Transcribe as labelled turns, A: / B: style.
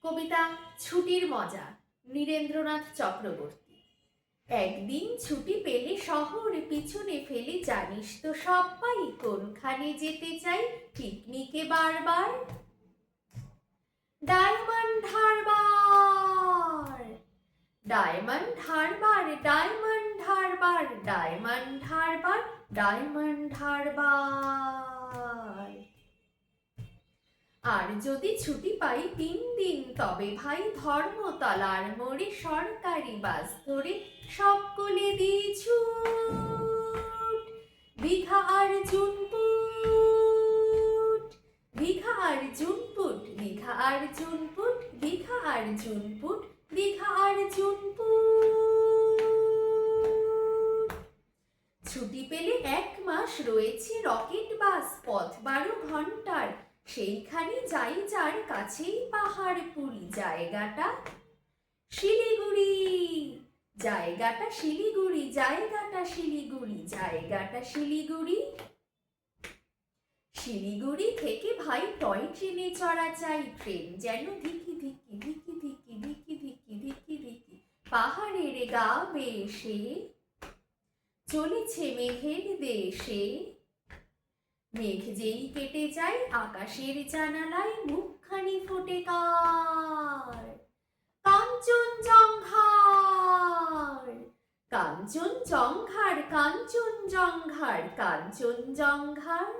A: কবিতা ছুটির মজা, নীরেন্দ্রনাথ চক্রবর্তী। একদিন ছুটি পেলে শহর পিছনে ফেলে জানিস তো সবাই কোনখানে যেতে চাই পিকনিকে বারবার? ডায়মন্ড হারবার, ডায়মন্ড হারবার, ডায়মন্ড হারবার, ডায়মন্ড হারবার, ডায়মন্ড হারবার। আর যদি ছুটি পাই 3 দিন তবে ভাই ধর্মতলার মোড়ে সরকারি বাস ধরে সকলে দিই ছুট। দীঘা আর জুনপুট, দীঘা আর জুনপুট, দীঘা আর জুনপুট, দীঘা আর জুনপুট, দীঘা আর জুনপুট। ছুটি পেলে 1 মাস রয়েছে রকেট বাস, পথ 12 ঘন্টার, সেইখানে যাই যার কাছেই পাহাড়পুরি। জায়গাটা শিলিগুড়ি, জায়গাটা শিলিগুড়ি, জায়গাটা শিলিগুড়ি, জায়গাটা শিলিগুড়ি। শিলিগুড়ি থেকে ভাই টয় ট্রেনে চড়া চাই, ট্রেন যেন ধিকি ধিকি ধিকি ধিকি ধিকি ধিকি ধিকি ধিকি পাহাড়ের গা বেশে চলেছে মেঘের দেশে। মেঘ যেই কেটে যায় আকাশের জানালায় মুখখানি ফোটে কার? কাঞ্চনজঙ্ঘার, কাঞ্চনজঙ্ঘার, কাঞ্চনজঙ্ঘার, কাঞ্চনজঙ্ঘার।